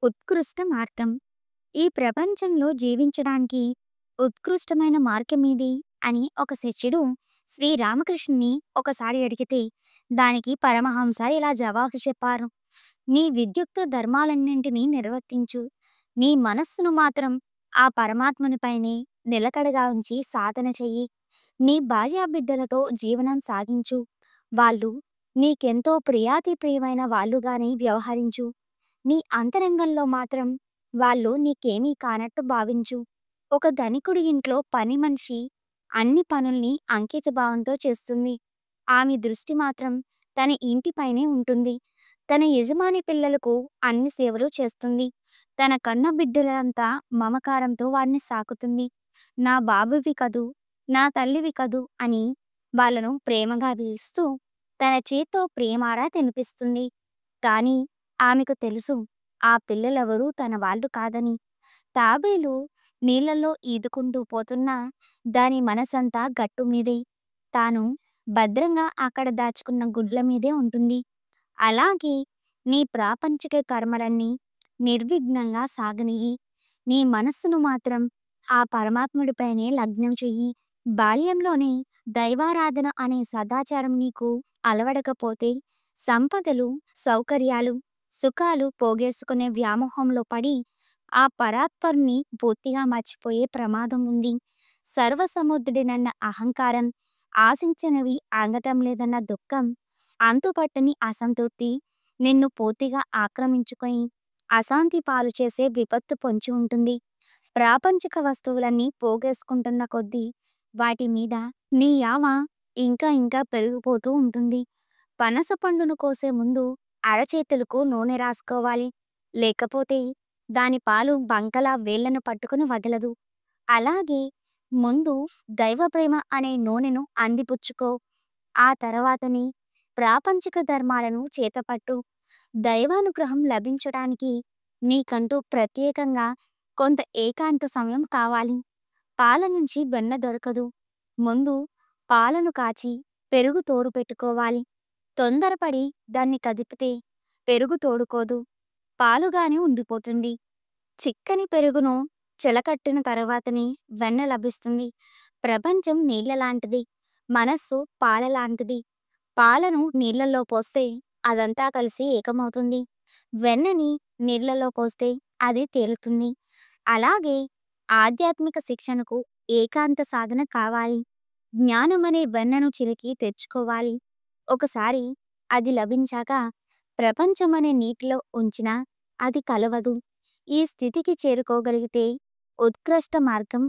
ఉత్కృష్ట మార్గం. ఈ ప్రపంచంలో జీవించడానికి ఉత్కృష్టమైన మార్గమేది అని ఒక శిష్యుడు శ్రీరామకృష్ణుని ఒకసారి అడిగితే, దానికి పరమహంస ఇలా జవాబు చెప్పారు. నీ విద్యుక్త ధర్మాలన్నింటినీ నిర్వర్తించు. నీ మనస్సును మాత్రం ఆ పరమాత్మునిపైనే నిలకడగా ఉంచి సాధన చెయ్యి. నీ భార్యాబిడ్డలతో జీవనం సాగించు. వాళ్ళు నీకెంతో ప్రియాతి ప్రియమైన వాళ్ళుగానే వ్యవహరించు. నీ అంతరంగంలో మాత్రం వాళ్ళు నీకేమీ కానట్టు భావించు. ఒక ధనికుడి ఇంట్లో పని మనిషి అన్ని పనుల్ని అంకిత భావంతో చేస్తుంది. ఆమె దృష్టి మాత్రం తన ఇంటిపైనే ఉంటుంది. తన యజమాని పిల్లలకు అన్ని సేవలు చేస్తుంది. తన కన్న బిడ్డలంతా మమకారంతో వారిని సాకుతుంది. నా బాబువి కదూ, నా తల్లివి కదూ అని వాళ్ళను ప్రేమగా పిలుస్తూ తన చేత్తో ప్రేమారా తినిపిస్తుంది. కానీ ఆమెకు తెలుసు, ఆ పిల్లలెవరూ తన వాళ్ళు కాదని. తాబేలు నీళ్ళల్లో ఈదుకుంటూ పోతున్నా దాని మనసంతా గట్టు మీదే. తాను భద్రంగా అక్కడ దాచుకున్న గుడ్ల మీదే ఉంటుంది. అలాగే నీ ప్రాపంచిక కర్మలన్నీ నిర్విఘ్నంగా సాగనియ్యి. నీ మనస్సును మాత్రం ఆ పరమాత్ముడిపైనే లగ్నం చెయ్యి. బాల్యంలోనే దైవారాధన అనే సదాచారం నీకు అలవడకపోతే సంపదలు, సౌకర్యాలు, సుఖాలు పోగేసుకునే వ్యామోహంలో పడి ఆ పరాత్పరుని పూర్తిగా మర్చిపోయే ప్రమాదం ఉంది. సర్వసముద్రుడినన్న అహంకారం, ఆశించినవి అందటం లేదన్న దుఃఖం, అంతుపట్టని అసంతృప్తి నిన్ను పూర్తిగా ఆక్రమించుకొని అశాంతి పాలు చేసే విపత్తు పొంచి ఉంటుంది. ప్రాపంచిక వస్తువులన్నీ పోగేసుకుంటున్న కొద్దీ వాటి మీద నీ యావ ఇంకా ఇంకా పెరిగిపోతూ ఉంటుంది. పనస పండును కోసే ముందు అరచేతులకు నూనె రాసుకోవాలి. లేకపోతే దాని పాలు బంకలా వేళ్లను పట్టుకుని వదలదు. అలాగే ముందు దైవ ప్రేమ అనే నూనెను అందిపుచ్చుకో. ఆ తర్వాతనే ప్రాపంచిక ధర్మాలను చేతపట్టు. దైవానుగ్రహం లభించడానికి నీకంటూ ప్రత్యేకంగా కొంత ఏకాంత సమయం కావాలి. పాల నుంచి వెన్న దొరకదు. ముందు పాలను కాచి పెరుగు తోడు పెట్టుకోవాలి. తొందరపడి దాన్ని కదిపితే పెరుగు తోడుకోదు, పాలుగానే ఉండిపోతుంది. చిక్కని పెరుగును చిలకట్టిన తర్వాతనే వెన్న లభిస్తుంది. ప్రపంచం నీళ్ళ లాంటిది, మనస్సు పాల లాంటిది. పాలను నీళ్ళల్లో పోస్తే అదంతా కలిసి ఏకమవుతుంది. వెన్నని నీళ్ళలో పోస్తే అది తేలుతుంది. అలాగే ఆధ్యాత్మిక శిక్షణకు ఏకాంత సాధన కావాలి. జ్ఞానమనే వెన్నను చిలికి తెచ్చుకోవాలి. ఒకసారి అది లభించాక ప్రపంచమనే నీటిలో ఉంచినా అది కలవదు. ఈ స్థితికి చేరుకోగలిగితే ఉత్కృష్ట మార్గం